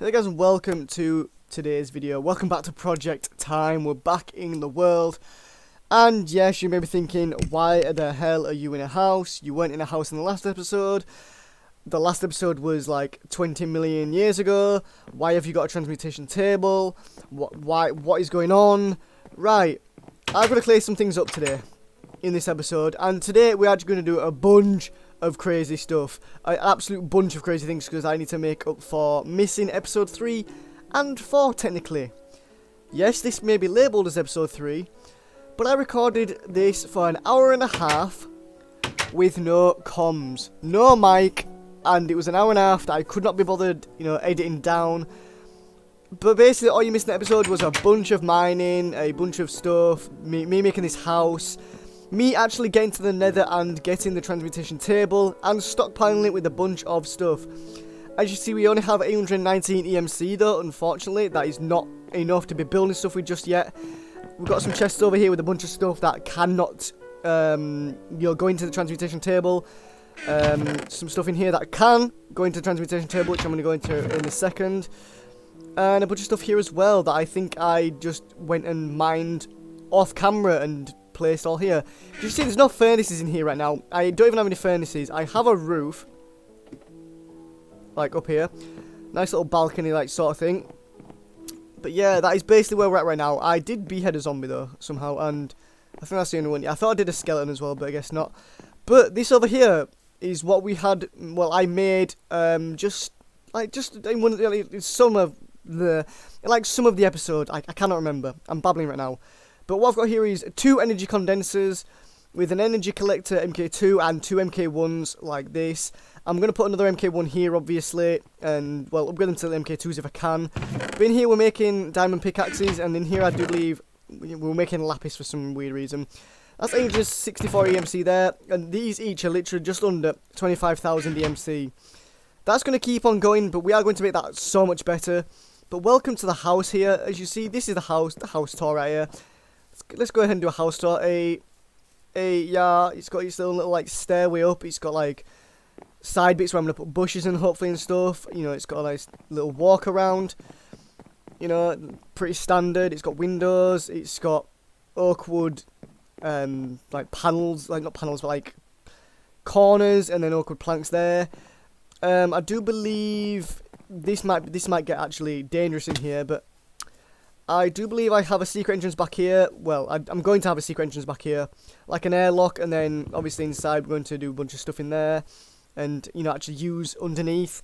Hey guys, and welcome to today's video. Welcome back to Project Time. We're back in the world. And yes, you may be thinking, why the hell are you in a house? You weren't in a house in the last episode. The last episode was like 20 million years ago. Why have you got a transmutation table? What is going on? Right, I'm going to clear some things up today in this episode. And today we're actually going to do a bunch of crazy stuff, an absolute bunch of crazy things, because I need to make up for missing episode 3 and 4 technically. Yes, this may be labelled as episode 3, but I recorded this for an hour and a half with no comms, no mic, and it was an hour and a half that I could not be bothered, editing down. But basically all you missed in the episode was a bunch of mining, a bunch of stuff, me making this house, me actually getting to the nether and getting the transmutation table and stockpiling it with a bunch of stuff. As you see, we only have 819 EMC though, unfortunately. That is not enough to be building stuff with just yet. We've got some chests over here with a bunch of stuff that cannot go into the transmutation table. Some stuff in here that can go into the transmutation table, which I'm going to go into in a second. And a bunch of stuff here as well that I think I just went and mined off camera and placed all here. You see, there's no furnaces in here right now. I don't even have any furnaces. I have a roof, like up here, nice little balcony like sort of thing. But yeah, that is basically where we're at right now. I did behead a zombie though somehow, and I think that's the only one. I thought I did a skeleton as well, but I guess not. But this over here is what we had. Well, I made just in one, some of the episode. I cannot remember. I'm babbling right now. But what I've got here is 2 energy condensers with an energy collector MK2 and 2 MK1s like this. I'm going to put another MK1 here, obviously, and, well, upgrade them to the MK2s if I can. But in here we're making diamond pickaxes, and in here I do believe we're making lapis for some weird reason. That's 864 EMC there, and these each are literally just under 25,000 EMC. That's going to keep on going, but we are going to make that so much better. But welcome to the house here. As you see, this is the house tour right here. Let's go ahead and do a house tour. Yeah, it's got its own little like stairway up. It's got like side bits where I'm gonna put bushes and hopefully and stuff. It's got a nice little walk around. Pretty standard. It's got windows. It's got oak wood, like panels, like not panels, but like corners, and then oak wood planks there. I do believe this might get actually dangerous in here, but I do believe I have a secret entrance back here. Well, I'm going to have a secret entrance back here, like an airlock, and then obviously inside we're going to do a bunch of stuff in there, and actually use underneath.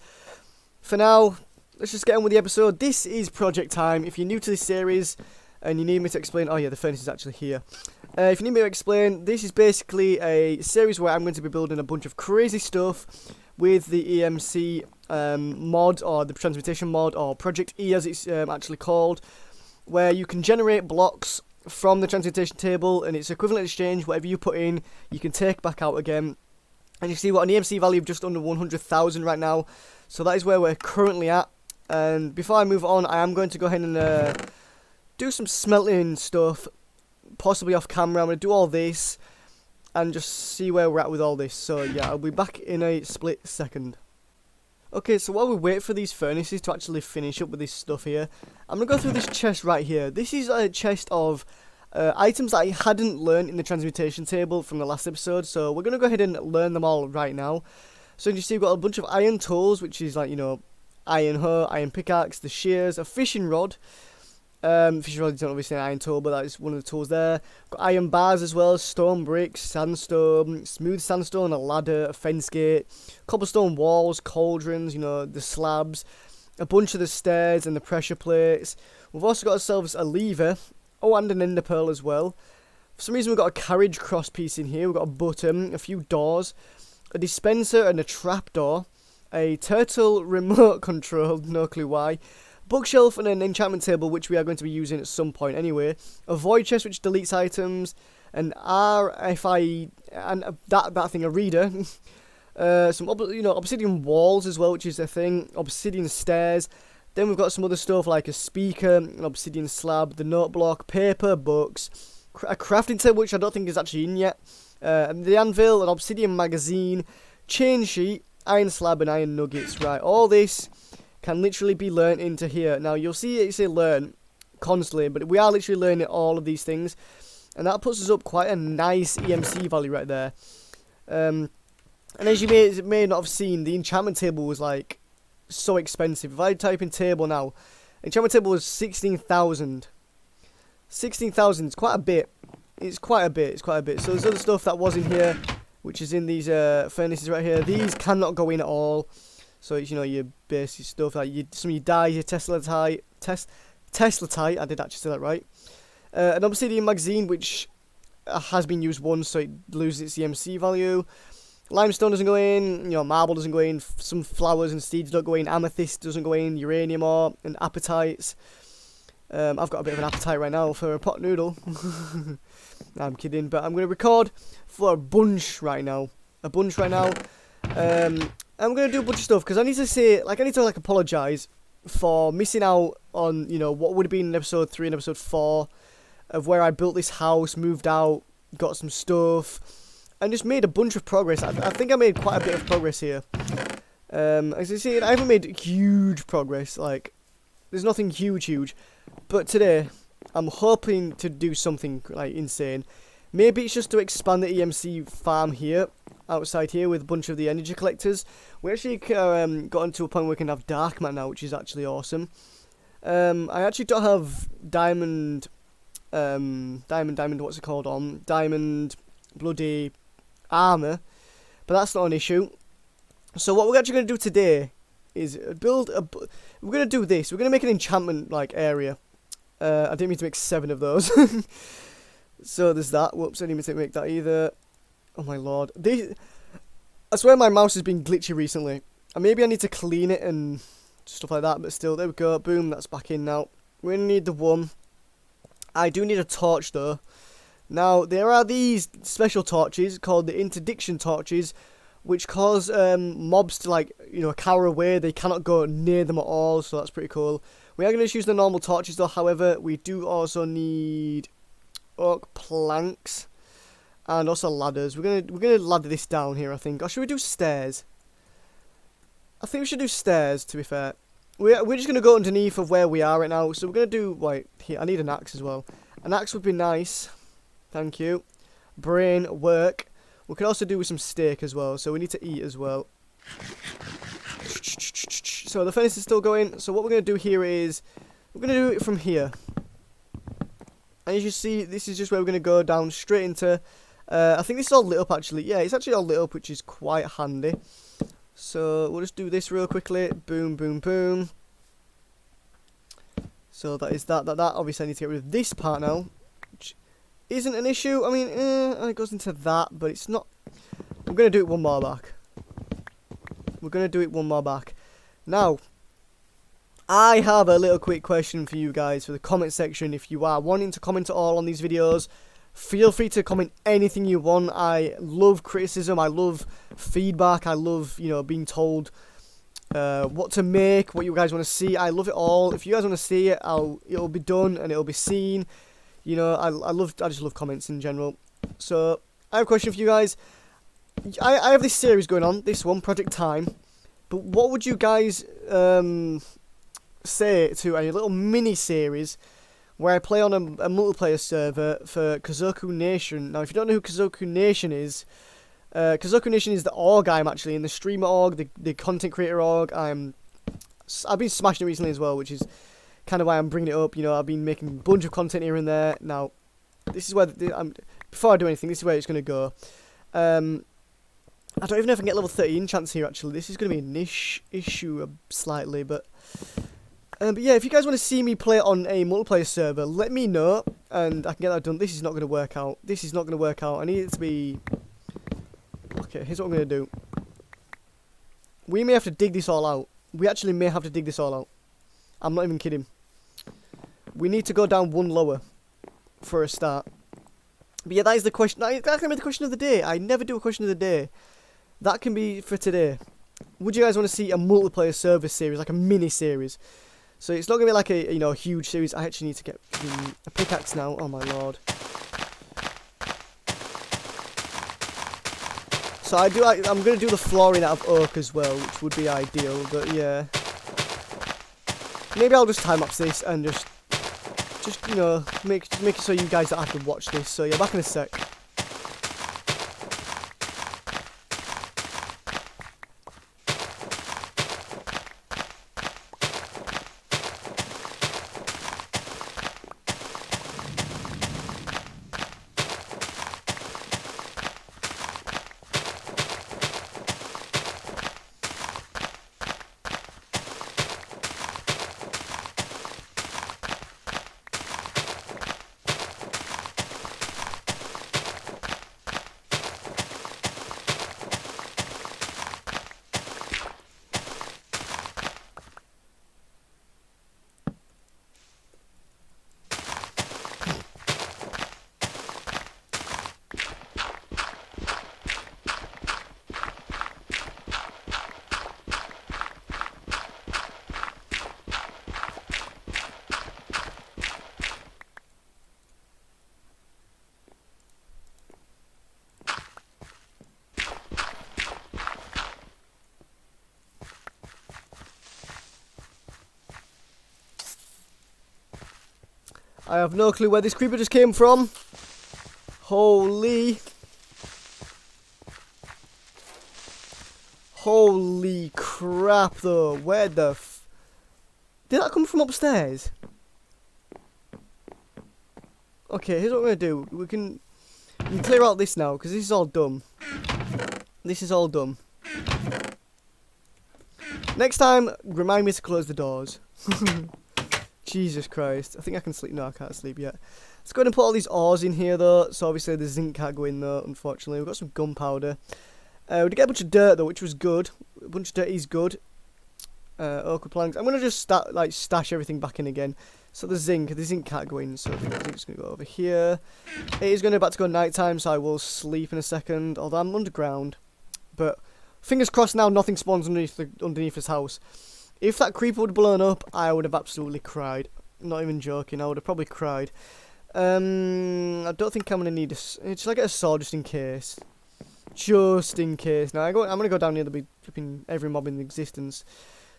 For now, let's just get on with the episode. This is Project Time. If you're new to this series and you need me to explain, oh yeah, the furnace is actually here. If you need me to explain, this is basically a series where I'm going to be building a bunch of crazy stuff with the EMC mod, or the transmutation mod, or Project E as it's actually called, where you can generate blocks from the transmutation table, and it's equivalent exchange. Whatever you put in, you can take back out again. And you see what an EMC value of just under 100,000 right now. So that is where we're currently at. And before I move on, I am going to go ahead and do some smelting stuff, possibly off camera. I'm going to do all this and just see where we're at with all this. So yeah, I'll be back in a split second. Okay, so while we wait for these furnaces to actually finish up with this stuff here, I'm going to go through this chest right here. This is a chest of items that I hadn't learned in the transmutation table from the last episode, so we're going to go ahead and learn them all right now. So you see we've got a bunch of iron tools, which is like, iron hoe, iron pickaxe, the shears, a fishing rod. Fishing rod is not obviously an iron tool, but that is one of the tools there. Got iron bars as well, stone bricks, sandstone, smooth sandstone, a ladder, a fence gate, cobblestone walls, cauldrons, the slabs, a bunch of the stairs and the pressure plates. We've also got ourselves a lever, and an ender pearl as well. For some reason we've got a carriage cross piece in here. We've got a button, a few doors, a dispenser and a trapdoor, a turtle remote control, no clue why, bookshelf and an enchantment table, which we are going to be using at some point anyway, a void chest which deletes items, an RFID, and that thing, a reader, some obsidian walls as well, which is a thing, obsidian stairs. Then we've got some other stuff like a speaker, an obsidian slab, the note block, paper, books, a crafting table which I don't think is actually in yet, and the anvil, an obsidian magazine, chain sheet, iron slab and iron nuggets. Right, all this can literally be learnt into here. Now, you'll see it say learn constantly, but we are literally learning all of these things. And that puts us up quite a nice EMC value right there. And as you may not have seen, the enchantment table was like so expensive. If I type in table now, enchantment table was 16,000. 16,000 is quite a bit. It's quite a bit. So there's other stuff that was in here, which is in these furnaces right here. These cannot go in at all. So it's, you know, your basic stuff like some of your dyes, your Teslatite. I did actually say that right. An obsidian magazine, which has been used once, so it loses its EMC value. Limestone doesn't go in, you know, marble doesn't go in, some flowers and seeds don't go in, amethyst doesn't go in, uranium ore, and appetites. I've got a bit of an appetite right now for a pot noodle. No, I'm kidding, but I'm going to record for a bunch right now. I'm going to do a bunch of stuff, because I need to apologise for missing out on, you know, what would have been in episode 3 and episode 4 of where I built this house, moved out, got some stuff, and just made a bunch of progress. I think I made quite a bit of progress here. As you see, I haven't made huge progress, like, there's nothing huge, but today, I'm hoping to do something, like, insane. Maybe it's just to expand the EMC farm here, outside here, with a bunch of the energy collectors. We actually gotten to a point where we can have dark matter now, which is actually awesome. I actually don't have diamond, what's it called on? Diamond bloody armor, but that's not an issue. So what we're actually going to do today is we're going to do this. We're going to make an enchantment, like, area. I didn't mean to make 7 of those. So there's that. Whoops, I didn't mean to make that either. Oh my lord. I swear my mouse has been glitchy recently. And maybe I need to clean it and stuff like that, but still, there we go. Boom, that's back in now. We're going to need the one. I do need a torch though. Now, there are these special torches called the interdiction torches, which cause mobs to, like, you know, cower away. They cannot go near them at all, so that's pretty cool. We are going to just use the normal torches though. However, we do also need oak planks and also ladders. We're gonna ladder this down here, I think. Or should we do stairs? I think we should do stairs, to be fair. We're just gonna go underneath of where we are right now. So we're gonna do, like, here. I need an axe as well. An axe would be nice. Thank you. Brain work. We could also do with some steak as well. So we need to eat as well. So the furnace is still going. So what we're gonna do here is we're gonna do it from here. And as you see, this is just where we're gonna go down straight into. I think this is all lit up actually. Yeah, it's actually all lit up, which is quite handy. So we'll just do this real quickly. Boom, boom, boom. So that is that. Obviously, I need to get rid of this part now, which isn't an issue. I mean, it goes into that, but it's not. I'm going to do it one more back. We're going to do it one more back. Now, I have a little quick question for you guys for the comment section. If you are wanting to comment at all on these videos, feel free to comment anything you want. I love criticism. I love feedback. I love, you know, being told what to make, what you guys want to see. I love it all. If you guys want to see it, it'll be done and it'll be seen. You know, I just love comments in general. So I have a question for you guys. I have this series going on, this one, Project Time. But what would you guys say to a little mini series where I play on a multiplayer server for Kazoku Nation? Now, if you don't know who Kazoku Nation is the org I'm actually in, the streamer org, the content creator org. I've been smashing it recently as well, which is kind of why I'm bringing it up. You know, I've been making a bunch of content here and there. Now, this is where before I do anything, this is where it's going to go. I don't even know if I can get level 30 enchants here, actually. This is going to be a niche issue slightly, but yeah, if you guys want to see me play on a multiplayer server, let me know, and I can get that done. This is not going to work out. This is not going to work out. I need it to be. Okay, here's what I'm going to do. We may have to dig this all out. We actually may have to dig this all out. I'm not even kidding. We need to go down one lower for a start. But yeah, that is the question. That can be the question of the day. I never do a question of the day. That can be for today. Would you guys want to see a multiplayer server series, like a mini series? So it's not going to be like a, you know, huge series. I actually need to get a pickaxe now. Oh my lord. So I'm going to do the flooring out of oak as well, which would be ideal, but yeah. maybe I'll just time lapse this and just you know, make it so you guys don't have to watch this. So yeah, back in a sec. I have no clue where this creeper just came from. Holy crap though. Where the did that come from upstairs? Okay, here's what we're gonna do. We can clear out this now, because this is all dumb. This is all dumb. Next time, remind me to close the doors. Jesus Christ. I think I can sleep. No, I can't sleep yet. Let's go ahead and put all these ores in here, though. So, obviously, the zinc can't go in, though, unfortunately. We've got some gunpowder. We did get a bunch of dirt, though, which was good. A bunch of dirt is good. Oak planks. I'm going to just stash everything back in again. So, the zinc can't go in, so I think the zinc's going to go over here. It is about to go night time, so I will sleep in a second. Although I'm underground. But, fingers crossed now, nothing spawns underneath this house. If that creeper would have blown up, I would have absolutely cried. Not even joking, I would have probably cried. I don't think I'm going to need should I get a sword just in case? Just in case. Now, I'm going to go down here, there'll be flipping every mob in existence.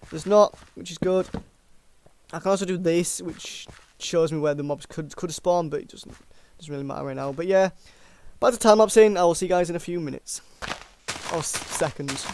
There's not, which is good. I can also do this, which shows me where the mobs could have spawned, but it doesn't really matter right now. But yeah, by the time I'm saying, I will see you guys in a few minutes. Or seconds.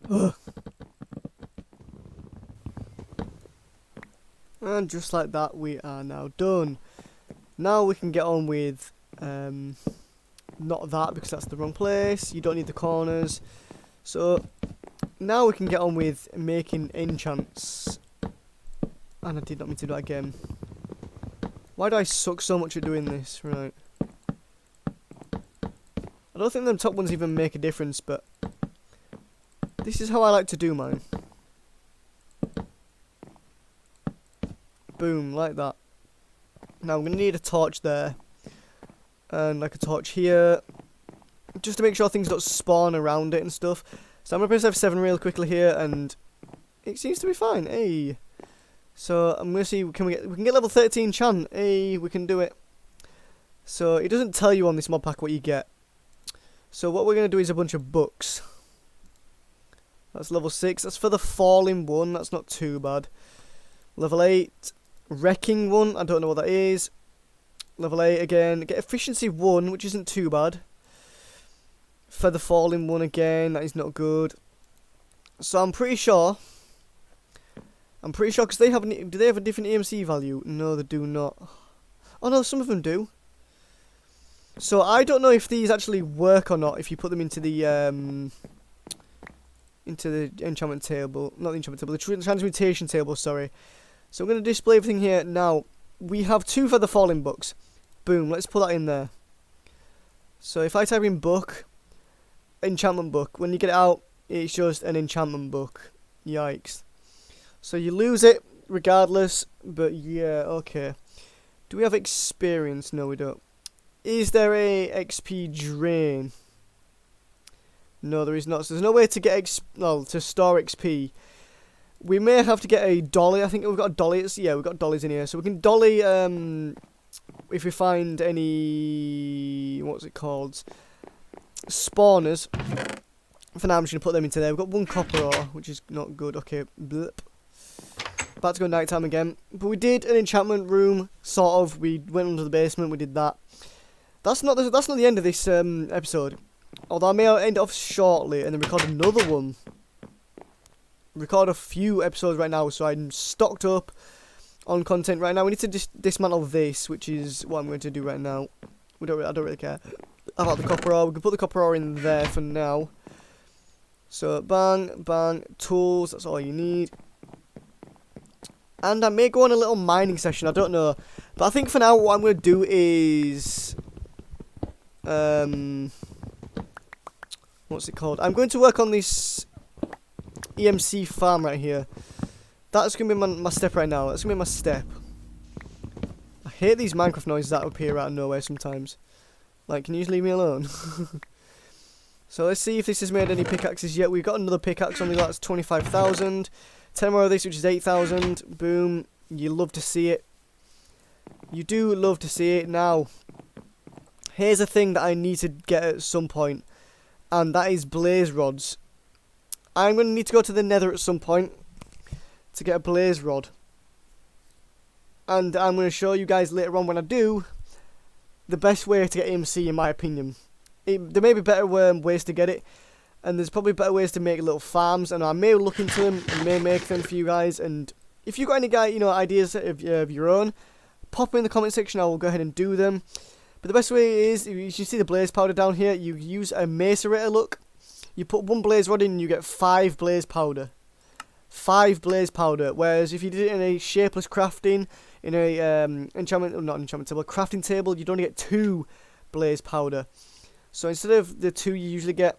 Ugh. And just like that, we are now done. Now we can get on with, not that, because that's the wrong place. You don't need the corners. So, now we can get on with making enchants. And I did not mean to do that again. Why do I suck so much at doing this? Right. I don't think them top ones even make a difference, but this is how I like to do mine. Boom, like that. Now I'm going to need a torch there. And like a torch here. Just to make sure things don't spawn around it and stuff. So I'm going to press F7 real quickly here, and it seems to be fine. Hey. So I'm going to see, we can get level 13 enchant. Hey, we can do it. So it doesn't tell you on this mod pack what you get. So what we're going to do is a bunch of books. That's level 6. That's for the falling one. That's not too bad. Level 8. Wrecking 1. I don't know what that is. Level 8 again. Get efficiency 1, which isn't too bad. Feather falling 1 again. That is not good. So I'm pretty sure because they have do they have a different EMC value? No, they do not. Oh no, some of them do. So I don't know if these actually work or not if you put them into the enchantment table. Not the enchantment table, the transmutation table, sorry. So I'm going to display everything here. Now, we have 2 feather falling books. Boom, let's put that in there. So if I type in book, enchantment book, when you get it out, it's just an enchantment book. Yikes. So you lose it regardless, but yeah, okay. Do we have experience? No, we don't. Is there a XP drain? No, there is not. So there's no way to get to store XP. We may have to get a dolly. I think we've got a dolly. Yeah, we've got dollies in here. So we can dolly if we find any, what's it called? Spawners. For now, I'm just going to put them into there. We've got 1 copper ore, which is not good. Okay, blip. About to go nighttime again. But we did an enchantment room, sort of. We went into the basement, we did that. That's not the end of this episode. Although I may end off shortly and then record another one. Record a few episodes right now, so I'm stocked up on content right now. We need to dismantle this, which is what I'm going to do right now. I don't really care about the copper ore. We can put the copper ore in there for now. So bang, bang, tools. That's all you need. And I may go on a little mining session. I don't know, but I think for now what I'm going to do is what's it called? I'm going to work on this EMC farm right here. That's going to be my step right now. That's going to be my step. I hate these Minecraft noises that appear out of nowhere sometimes. Like, can you just leave me alone? So let's see if this has made any pickaxes yet. We've got another pickaxe, only that's 25,000. 10 more of this, which is 8,000. Boom. You love to see it. You do love to see it. Now, here's a thing that I need to get at some point, and that is blaze rods. I'm going to need to go to the nether at some point to get a blaze rod. And I'm going to show you guys later on when I do the best way to get EMC in my opinion. There may be better ways to get it, and there's probably better ways to make little farms, and I may look into them and may make them for you guys. And if you've got any ideas of your own, pop them in the comment section. I will go ahead and do them. But the best way is, you see the blaze powder down here, you use a macerator. Look, you put 1 blaze rod in and you get 5 blaze powder. 5 blaze powder. Whereas if you did it in a shapeless crafting, in a crafting table, you'd only get 2 blaze powder. So instead of the 2 you usually get,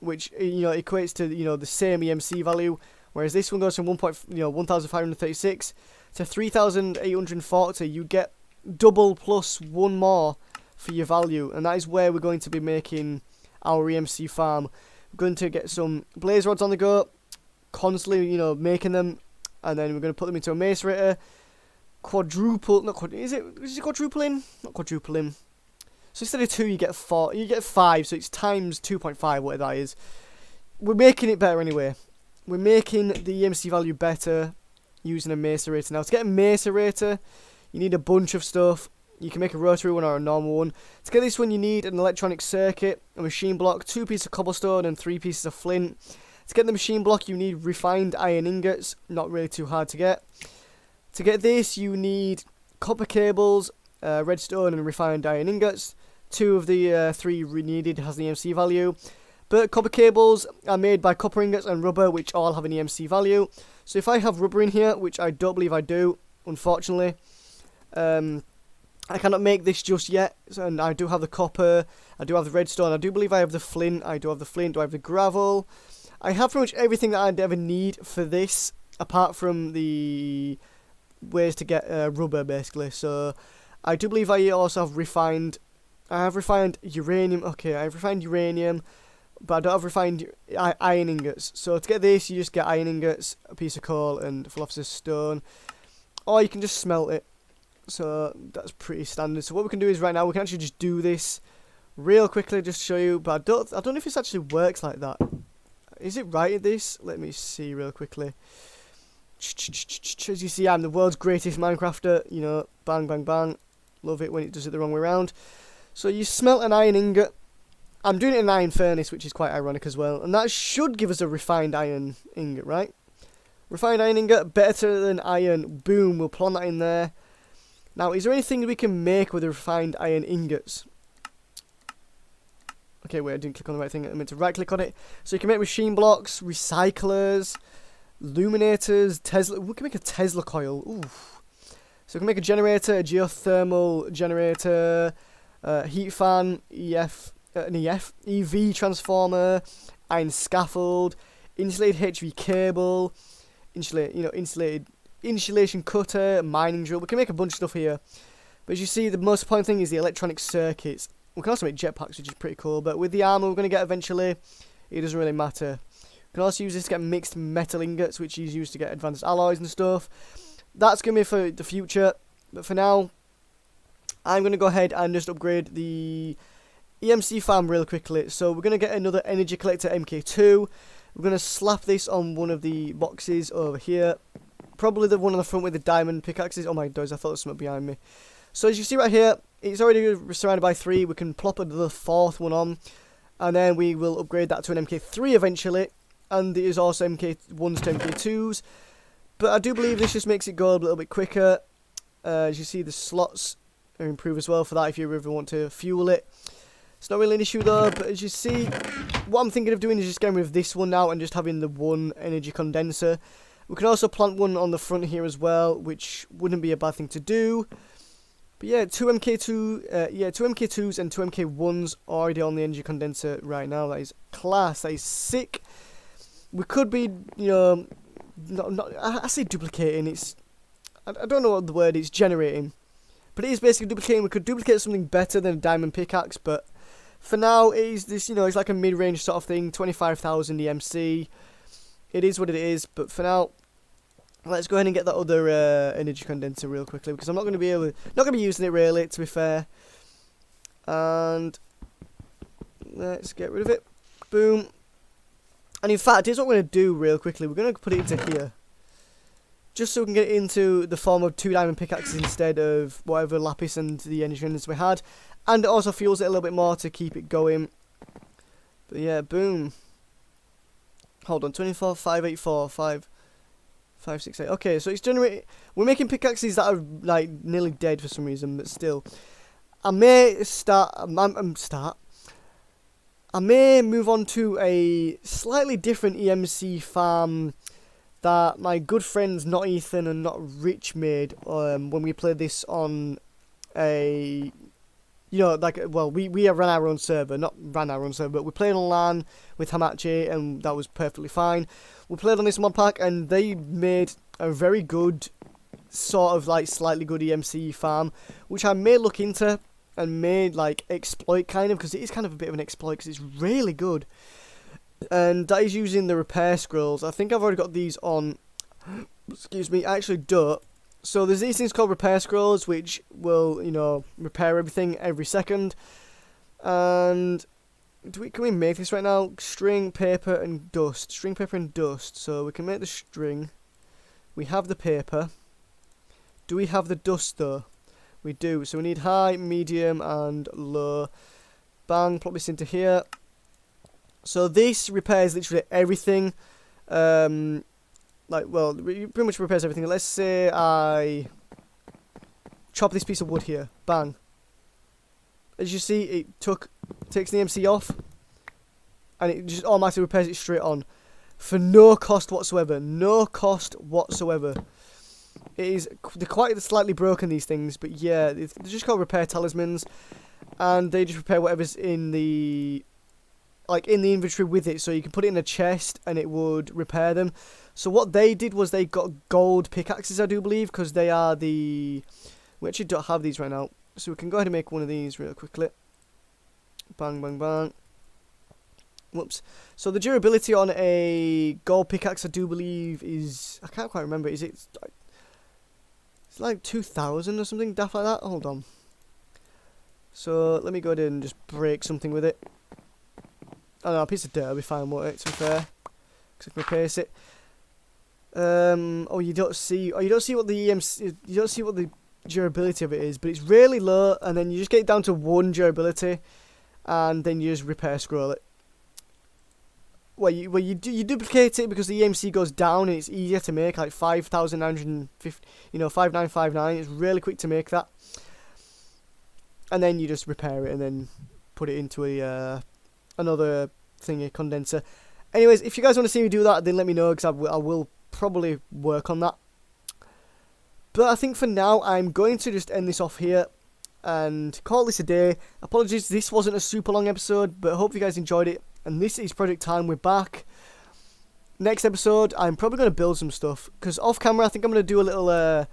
which equates to the same EMC value, whereas this one goes from 1,536 to 3,840, you get double plus 1 more for your value, and that is where we're going to be making our EMC farm. We're going to get some blaze rods on the go, constantly making them, and then we're going to put them into a macerator. Is it quadrupling? Not quadrupling. So instead of 2, you get 4. You get 5. So it's times 2.5, whatever that is. We're making it better anyway. We're making the EMC value better using a macerator. Now to get a macerator, you need a bunch of stuff. You can make a rotary one or a normal one. To get this one, you need an electronic circuit, a machine block, 2 pieces of cobblestone, and 3 pieces of flint. To get the machine block, you need refined iron ingots. Not really too hard to get. To get this, you need copper cables, redstone, and refined iron ingots. 2 of the 3 needed has an EMC value. But copper cables are made by copper ingots and rubber, which all have an EMC value. So if I have rubber in here, which I don't believe I do, unfortunately, I cannot make this just yet. And I do have the copper, I do have the redstone, I do believe I have the flint, I do have the flint, do I have the gravel? I have pretty much everything that I'd ever need for this, apart from the ways to get rubber, basically. So I do believe I also have refined, I have refined uranium, okay, I have refined uranium, but I don't have refined iron ingots. So to get this, you just get iron ingots, a piece of coal, and philosopher's stone. Or you can just smelt it. So that's pretty standard. So what we can do is right now, we can actually just do this real quickly, just to show you. But I don't know if this actually works like that. Is it right at this? Let me see real quickly. As you see, I'm the world's greatest Minecrafter. You know, bang, bang, bang. Love it when it does it the wrong way around. So you smelt an iron ingot. I'm doing it in an iron furnace, which is quite ironic as well. And that should give us a refined iron ingot, right? Refined iron ingot, better than iron. Boom, we'll plant that in there. Now, is there anything we can make with the refined iron ingots? Okay, wait, I didn't click on the right thing. I meant to right-click on it. So you can make machine blocks, recyclers, illuminators, Tesla. We can make a Tesla coil. Ooh. So we can make a generator, a geothermal generator, heat fan, EV transformer, iron scaffold, insulated HV cable, insulation cutter, mining drill. We can make a bunch of stuff here. But as you see, the most important thing is the electronic circuits. We can also make jetpacks, which is pretty cool. But with the armor we're going to get eventually, it doesn't really matter. We can also use this to get mixed metal ingots, which is used to get advanced alloys and stuff. That's going to be for the future. But for now, I'm going to go ahead and just upgrade the EMC farm real quickly. So we're going to get another energy collector MK2. We're going to slap this on one of the boxes over here. Probably the one on the front with the diamond pickaxes. Oh my days, I thought there was something behind me. So as you see right here, it's already surrounded by 3. We can plop the 4th one on. And then we will upgrade that to an MK3 eventually. And there's also MK1s to MK2s. But I do believe this just makes it go a little bit quicker. As you see, the slots are improved as well for that if you ever want to fuel it. It's not really an issue though, but as you see, what I'm thinking of doing is just getting rid of this one now and just having the one energy condenser. We can also plant one on the front here as well, which wouldn't be a bad thing to do. But yeah, two MK2s and 2 MK1s already on the energy condenser right now. That is class. That is sick. We could be, you know, I say duplicating. I don't know what the word is, generating. But it is basically duplicating. We could duplicate something better than a diamond pickaxe, but for now, it is this, you know, it's like a mid-range sort of thing, 25,000 EMC. It is what it is, but for now, let's go ahead and get that other energy condenser real quickly, because I'm not going to be using it really, to be fair. And let's get rid of it. Boom. And in fact, here's what we're going to do real quickly. We're going to put it into here, just so we can get it into the form of 2 diamond pickaxes instead of whatever lapis and the energy condenser we had. And it also fuels it a little bit more to keep it going. But yeah, boom. Hold on, 24, 584, 568. Okay, so it's generating. We're making pickaxes that are like nearly dead for some reason, but still. I may I may move on to a slightly different EMC farm that my good friends Not Ethan and Not Rich made when we played this on a, you know, like, well, we ran our own server, but we played on LAN with Hamachi, and that was perfectly fine. We played on this mod pack, and they made a very good, sort of like slightly good EMC farm, which I may look into and may like exploit kind of, because it is kind of a bit of an exploit, because it's really good. And that is using the repair scrolls. I think I've already got these on. Excuse me, I actually don't. So there's these things called repair scrolls, which will, you know, repair everything every second. And can we make this right now? String, paper, and dust. String, paper, and dust. So we can make the string. We have the paper. Do we have the dust though? We do. So we need high, medium, and low. Bang, plop this into here. So this repairs literally everything. Like, well, it pretty much repairs everything. Let's say I chop this piece of wood here. Bang. As you see, it takes the MC off, and it just automatically repairs it straight on, for no cost whatsoever. No cost whatsoever. They're quite slightly broken, these things, but yeah, they're just called repair talismans, and they just repair whatever's in the inventory with it. So you can put it in a chest, and it would repair them. So what they did was they got gold pickaxes, I do believe, because they are the. We actually don't have these right now. So we can go ahead and make one of these real quickly. Bang, bang, bang. Whoops. So the durability on a gold pickaxe, I do believe, is... I can't quite remember. Is it... It's like 2,000 or something, daft like that. Hold on. So let me go ahead and just break something with it. Oh no, a piece of dirt will be fine, won't it, to be fair? Because I can replace it. Oh, you don't see what the EMC... You don't see what the durability of it is, but it's really low, and then you just get it down to 1 durability, and then you just repair scroll it. Well, you duplicate it because the EMC goes down and it's easier to make, like 5,950, 5959. It's really quick to make that, and then you just repair it and then put it into a another thingy condenser. Anyways, if you guys want to see me do that, then let me know, because I will probably work on that. But I think for now, I'm going to just end this off here and call this a day. Apologies, this wasn't a super long episode, but I hope you guys enjoyed it. And this is Project Time. We're back. Next episode, I'm probably going to build some stuff, because off camera, I think I'm going to do a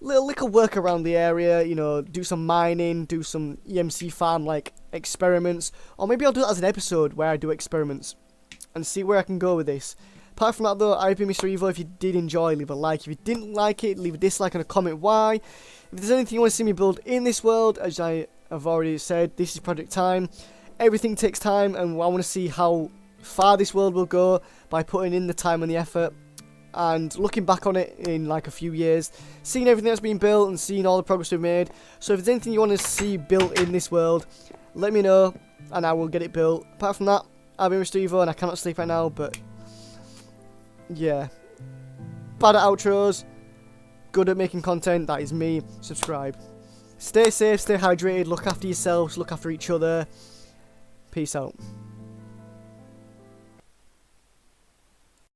little work around the area. Do some mining, do some EMC farm like experiments, or maybe I'll do that as an episode where I do experiments and see where I can go with this. Apart from that though, I've been Mr. Evo. If you did enjoy, leave a like. If you didn't like it, leave a dislike and a comment why. If there's anything you want to see me build in this world, as I have already said, this is Project Time. Everything takes time, and I want to see how far this world will go by putting in the time and the effort, and looking back on it in like a few years, seeing everything that's been built and seeing all the progress we've made. So if there's anything you want to see built in this world, let me know and I will get it built. Apart from that, I've been Mr. Evo and I cannot sleep right now, but yeah, bad at outros, good at making content, that is me. Subscribe. Stay safe, stay hydrated, look after yourselves, look after each other. Peace out.